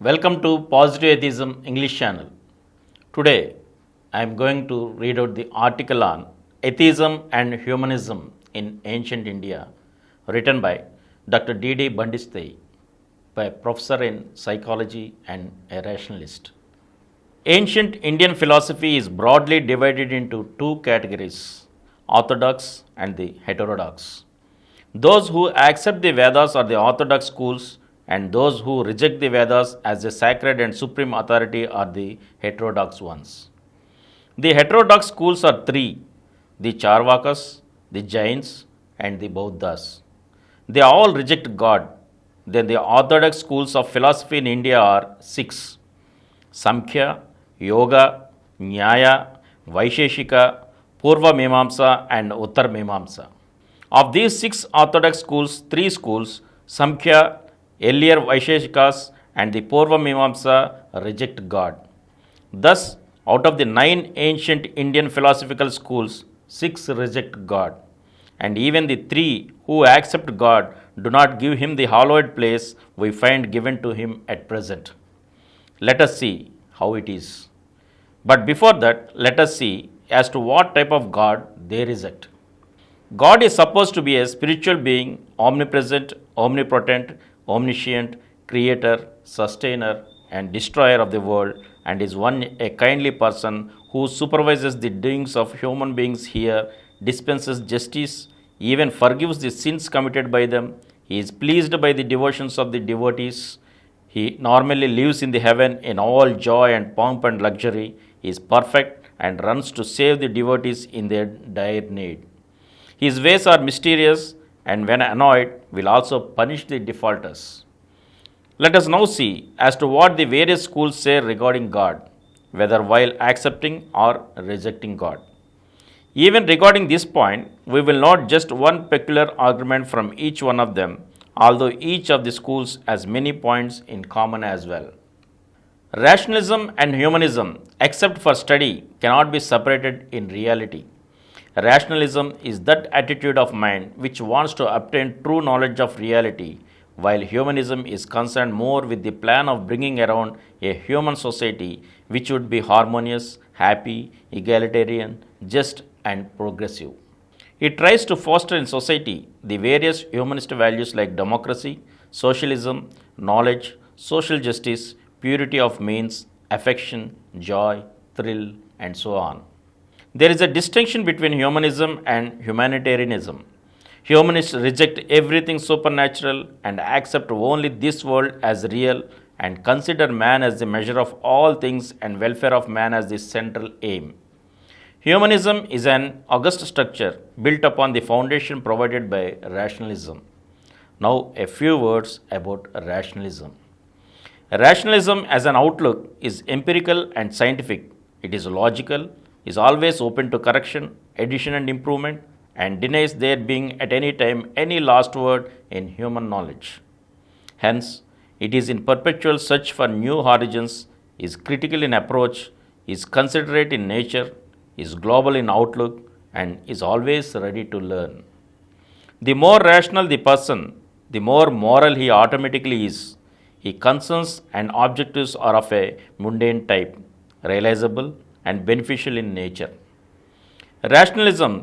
Welcome to Positive Atheism English channel. Today I am going to read out the article on Atheism and Humanism in Ancient India, written by Dr. D.D. Bandistey, by professor in psychology and a rationalist. Ancient Indian philosophy is broadly divided into two categories, orthodox and the heterodox. Those who accept the Vedas are the orthodox schools, and those who reject the Vedas as a sacred and supreme authority are the heterodox ones. The heterodox schools are three: the Charvakas, the Jains, and the Bauddhas. They all reject God. Then the orthodox schools of philosophy in India are six: Samkhya, Yoga, Nyaya, Vaisheshika, Purva Mimamsa, and Uttar Mimamsa. Of these six orthodox schools, three schools, Samkhya, earlier Vaisheshikas, and the Purva Mimamsa, reject God. Thus, out of the nine ancient Indian philosophical schools, six reject God. And even the three who accept God do not give him the hallowed place we find given to him at present. Let us see how it is. But before that, let us see as to what type of God they reject. God is supposed to be a spiritual being, omnipresent, omnipotent, omniscient, creator, sustainer, and destroyer of the world, and is one a kindly person who supervises the doings of human beings here, dispenses justice, even forgives the sins committed by them. He is pleased by the devotions of the devotees. He normally lives in the heaven in all joy and pomp and luxury. He is perfect and runs to save the devotees in their dire need. His ways are mysterious, and when annoyed, will also punish the defaulters. Let us now see as to what the various schools say regarding God, whether while accepting or rejecting God. Even regarding this point, we will note just one peculiar argument from each one of them, although each of the schools has many points in common as well. Rationalism and humanism, except for study, cannot be separated in reality. Rationalism is that attitude of mind which wants to obtain true knowledge of reality, while humanism is concerned more with the plan of bringing around a human society which would be harmonious, happy, egalitarian, just, and progressive. It tries to foster in society the various humanist values like democracy, socialism, knowledge, social justice, purity of means, affection, joy, thrill, and so on. There is a distinction between humanism and humanitarianism. Humanists reject everything supernatural and accept only this world as real and consider man as the measure of all things and welfare of man as the central aim. Humanism is an august structure built upon the foundation provided by rationalism. Now, a few words about rationalism. Rationalism as an outlook is empirical and scientific. It is logical, is always open to correction, addition, and improvement, and denies there being at any time any last word in human knowledge. Hence, it is in perpetual search for new horizons, is critical in approach, is considerate in nature, is global in outlook, and is always ready to learn. The more rational the person, the more moral he automatically is. His concerns and objectives are of a mundane type, realizable and beneficial in nature. Rationalism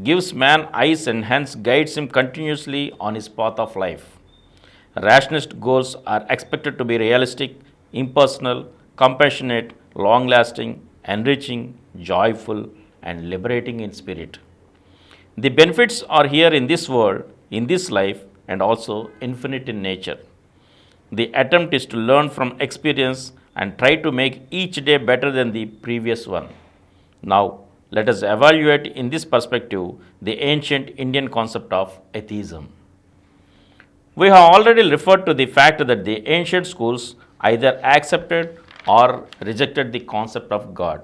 gives man eyes and hence guides him continuously on his path of life. Rationalist goals are expected to be realistic, impersonal, compassionate, long lasting, enriching, joyful, and liberating in spirit. The benefits are here in this world, in this life, and also infinite in nature. The attempt is to learn from experience and try to make each day better than the previous one. Now, let us evaluate in this perspective the ancient Indian concept of atheism. We have already referred to the fact that the ancient schools either accepted or rejected the concept of God.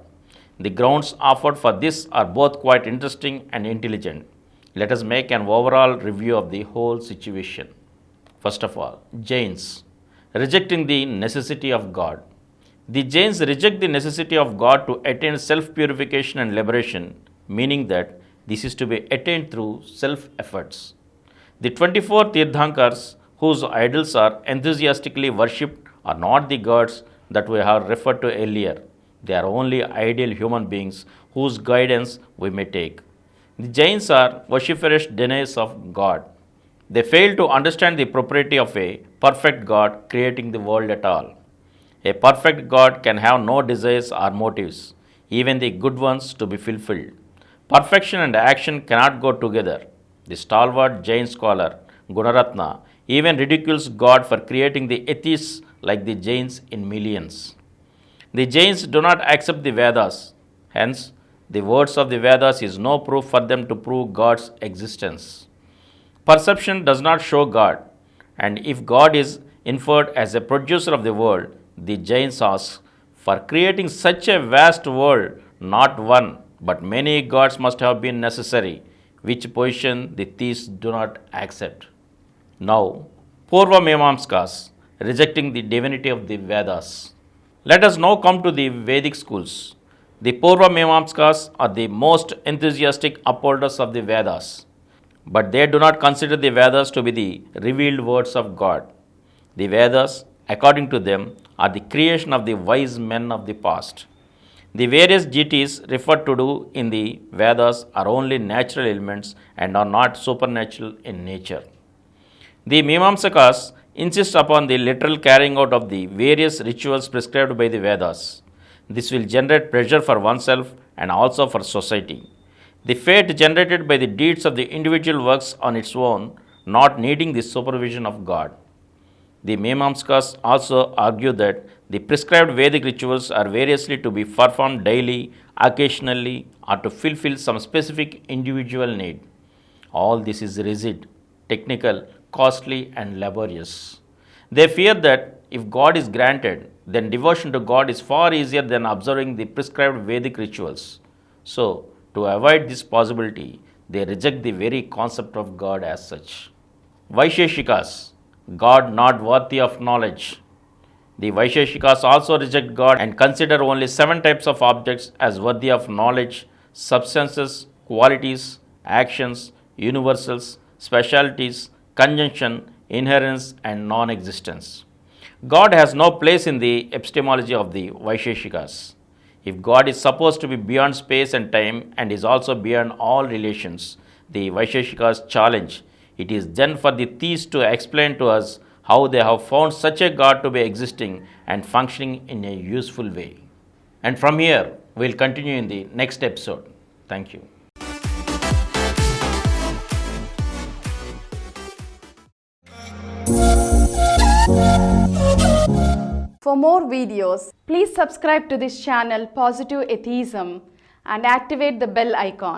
The grounds offered for this are both quite interesting and intelligent. Let us make an overall review of the whole situation. First of all, Jains, rejecting the necessity of God. The Jains reject the necessity of God to attain self purification and liberation, meaning that this is to be attained through self efforts. The 24 Tirthankars, whose idols are enthusiastically worshipped, are not the gods that we have referred to earlier. They are only ideal human beings whose guidance we may take. The Jains are vociferous deniers of God. They fail to understand the propriety of a perfect God creating the world at all. A perfect God can have no desires or motives, even the good ones, to be fulfilled. Perfection and action cannot go together. The stalwart Jain scholar Gunaratna even ridicules God for creating the atheists like the Jains in millions. The Jains do not accept the Vedas, hence, the words of the Vedas is no proof for them to prove God's existence. Perception does not show God, and if God is inferred as a producer of the world, the Jains ask, for creating such a vast world, not one, but many gods must have been necessary, which position the theists do not accept. Now, Purva Mimamskas, rejecting the divinity of the Vedas. Let us now come to the Vedic schools. The Purva Mimamskas are the most enthusiastic upholders of the Vedas, but they do not consider the Vedas to be the revealed words of God. The Vedas, according to them, are the creation of the wise men of the past. The various deities referred to in the Vedas are only natural elements and are not supernatural in nature. The Mimamsakas insist upon the literal carrying out of the various rituals prescribed by the Vedas. This will generate pressure for oneself and also for society. The fate generated by the deeds of the individual works on its own, not needing the supervision of God. The Mimamsakas also argue that the prescribed Vedic rituals are variously to be performed daily, occasionally, or to fulfill some specific individual need. All this is rigid, technical, costly, and laborious. They fear that if God is granted, then devotion to God is far easier than observing the prescribed Vedic rituals. So, to avoid this possibility, they reject the very concept of God as such. Vaisheshikas, God not worthy of knowledge. The Vaisheshikas also reject God and consider only 7 types of objects as worthy of knowledge: substances, qualities, actions, universals, specialities, conjunction, inherence, and non existence. God has no place in the epistemology of the Vaisheshikas. If God is supposed to be beyond space and time and is also beyond all relations, the Vaisheshikas challenge, it is then for the theists to explain to us how they have found such a God to be existing and functioning in a useful way. And from here, we'll continue in the next episode. Thank you. For more videos, please subscribe to this channel Positive Atheism and activate the bell icon.